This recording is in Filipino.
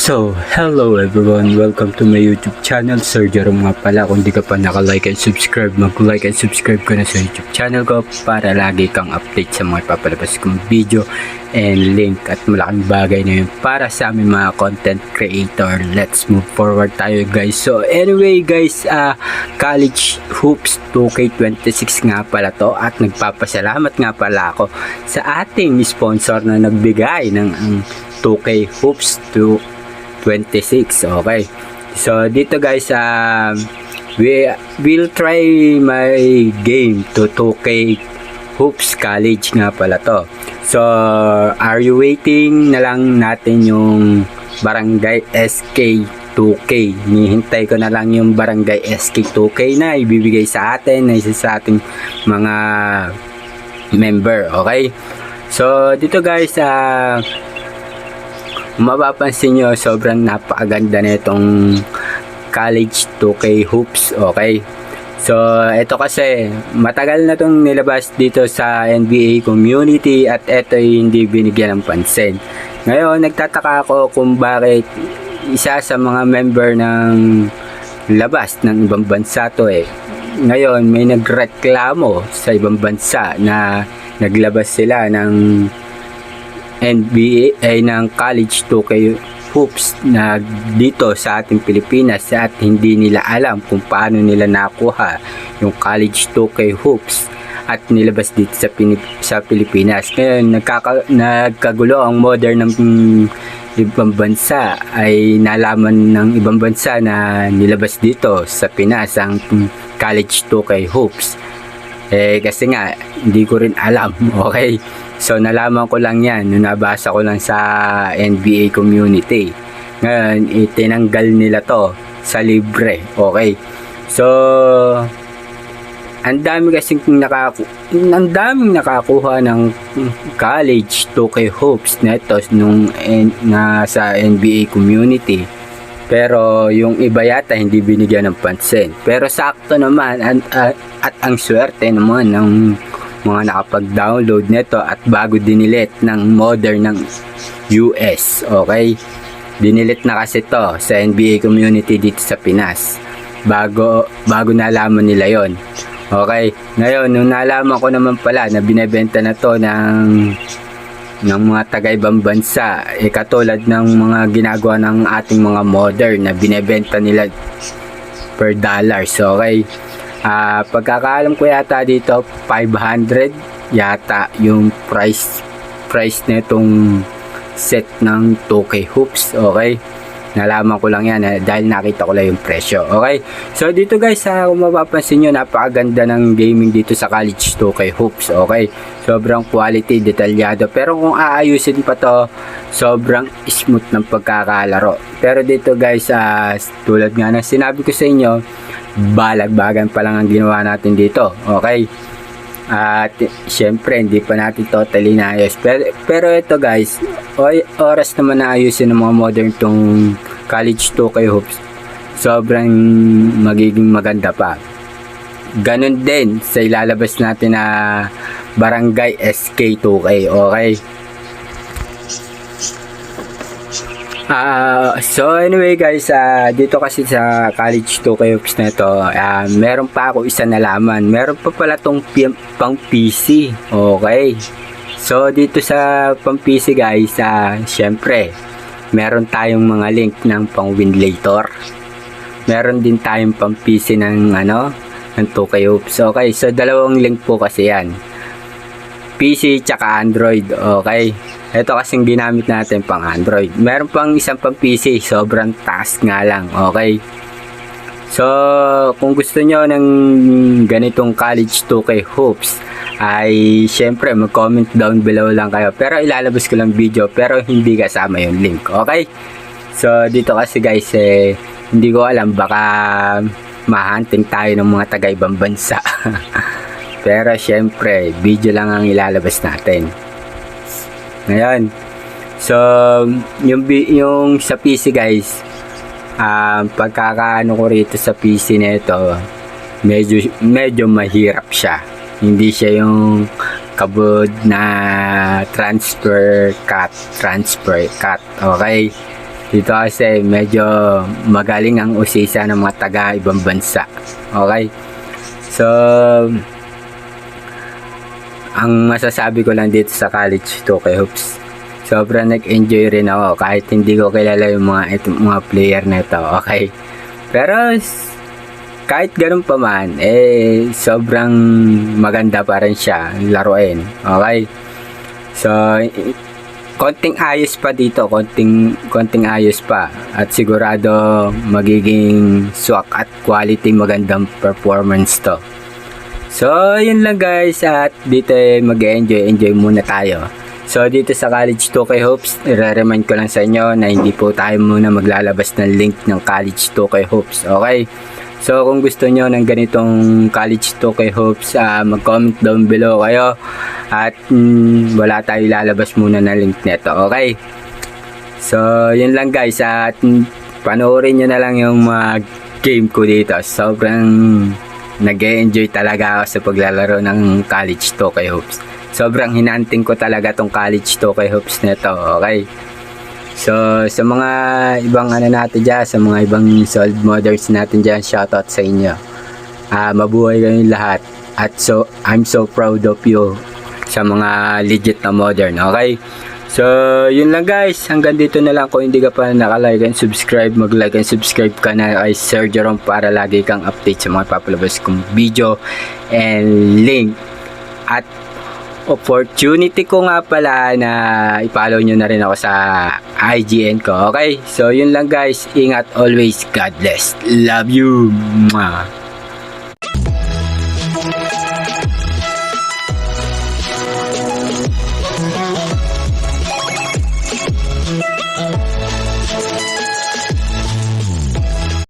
So, hello everyone, welcome to my YouTube channel, Sir Jerome nga pala. Kung di ka pa naka-like and subscribe, mag-like and subscribe ka na sa YouTube channel ko para lagi kang update sa mga papalabas kong video and link at malaking bagay na yun para sa aming mga content creator. Let's move forward tayo guys. So anyway guys, College Hoops 2K26 nga pala to at nagpapasalamat nga pala ako sa ating sponsor na nagbigay ng 2K Hoops 26. Okay, so dito guys, we will try my game to 2K Hoops College nga pala to. So are you waiting na lang natin yung Barangay SK 2K. Nihintay ko na lang yung Barangay SK 2K na ibibigay sa atin na isa sa ating mga member. Okay, so dito guys, mapapansin nyo, sobrang napakaganda na itong College 2K Hoops. Okay, so ito kasi matagal na itong nilabas dito sa NBA community at ito ay hindi binigyan ng pansin. Ngayon nagtataka ako kung bakit isa sa mga member ng labas ng ibang bansa to ngayon may nagreklamo sa ibang bansa na naglabas sila ng NBA ay ng College 2K Hoops na dito sa ating Pilipinas at hindi nila alam kung paano nila nakuha yung College 2K Hoops at nilabas dito sa Pilipinas. Ngayon nagkagulo ang modern ng ibang bansa ay nalaman ng ibang bansa na nilabas dito sa Pinas ang College 2K Hoops. Kasi nga hindi ko rin alam. Okay, so nalaman ko lang yan nung nabasa ko lang sa NBA community. Ngayon itinanggal nila to sa libre. Okay, so ang daming nakakuha ng College 2K Hoops na ito nung sa NBA community, pero yung iba yata hindi binigyan ng pansin. Pero sakto naman at ang swerte naman ng mga nakapag-download nito at bago dinilit ng modern ng US. Okay, dinilit na kasi to sa NBA community dito sa Pinas bago nalaman nila yon. Okay, ngayon nung nalaman ko naman pala na binebenta na to ng mga taga-ibang bansa, katulad ng mga ginagawa ng ating mga modern na binebenta nila per dollars. Okay, pagkakaalam ko yata dito 500 yata yung price na itong set ng 2K Hoops. Okay, nalaman ko lang yan dahil nakita ko lang yung presyo. Okay, so dito guys, kung mapapansin nyo, napakaganda ng gaming dito sa College 2K Hoops. Okay, sobrang quality, detalyado, pero kung aayusin pa to, sobrang smooth ng pagkakalaro. Pero dito guys, tulad nga ng sinabi ko sa inyo, balag-bagan pa lang ang ginawa natin dito. Okay, at syempre hindi pa natin totally naayos, pero ito guys, oras naman na ayusin ng mga modern tong College 2K Hoops, sobrang magiging maganda pa. Ganon din sa ilalabas natin na Barangay SK 2K. Okay, so anyway guys, dito kasi sa College 2K Hoops na ito, meron pa ako isa nalaman. Meron pa pala tong pang PC. Okay, so dito sa pang PC guys, syempre meron tayong mga link ng pang Winlator. Meron din tayong pang PC ng ng 2K Hoops. Okay, so dalawang link po kasi yan, PC tsaka Android. Okay, ito kasing ginamit natin pang Android. Meron pang isang pang PC, sobrang taas nga lang. Okay, so kung gusto nyo ng ganitong College 2K Hoops ay syempre mag-comment down below lang kayo, pero ilalabas ko lang video pero hindi kasama yung link. Okay, so dito kasi guys, hindi ko alam, baka mahunting tayo ng mga taga-ibang bansa. Pero syempre video lang ang ilalabas natin ngayon. So yung sa PC guys, pagkakaano ko rito sa PC na ito, medyo mahirap siya. Hindi siya yung kabod na transfer cut. Okay, Dito kasi medyo magaling ang usisa ng mga taga ibang bansa. Okay? So, ang masasabi ko lang dito sa College 2K Hoops, sobrang nag-enjoy rin ako kahit hindi ko kilala yung mga player na ito. Okay? Pero kahit ganun pa man, sobrang maganda pa rin siya laruin. Okay? So, konting ayos pa dito, konting ayos pa, at sigurado magiging swak at quality magandang performance to. So yun lang guys, at dito mag-enjoy muna tayo. So dito sa College 2K Hoops, i-remind ko lang sa inyo na hindi po tayo muna maglalabas ng link ng College 2K Hoops. Okay? So kung gusto nyo ng ganitong College 2K Hoops, mag-comment down below kayo, at wala tayo lalabas muna ng link neto. Okay? So yun lang guys, at panoorin nyo na lang yung mga game ko dito. Sobrang nag-enjoy talaga ako sa paglalaro ng College 2K Hoops. Sobrang hinanting ko talaga tong College 2K Hoops neto. Okay? So, sa mga ibang natin dyan, sa mga ibang solid modders natin dyan, shoutout sa inyo. Mabuhay kayong lahat. At so, I'm so proud of you sa mga legit na modern. Okay? So, yun lang guys. Hanggang dito na lang. Kung hindi ka pa naka-like and subscribe, mag-like and subscribe ka na kay Sir Jerome para lagi kang update sa mga papalabas kong video and link. At opportunity ko nga pala na i-follow nyo na rin ako sa IGN ko. Okay? So, yun lang guys. Ingat always. God bless. Love you. Mwah.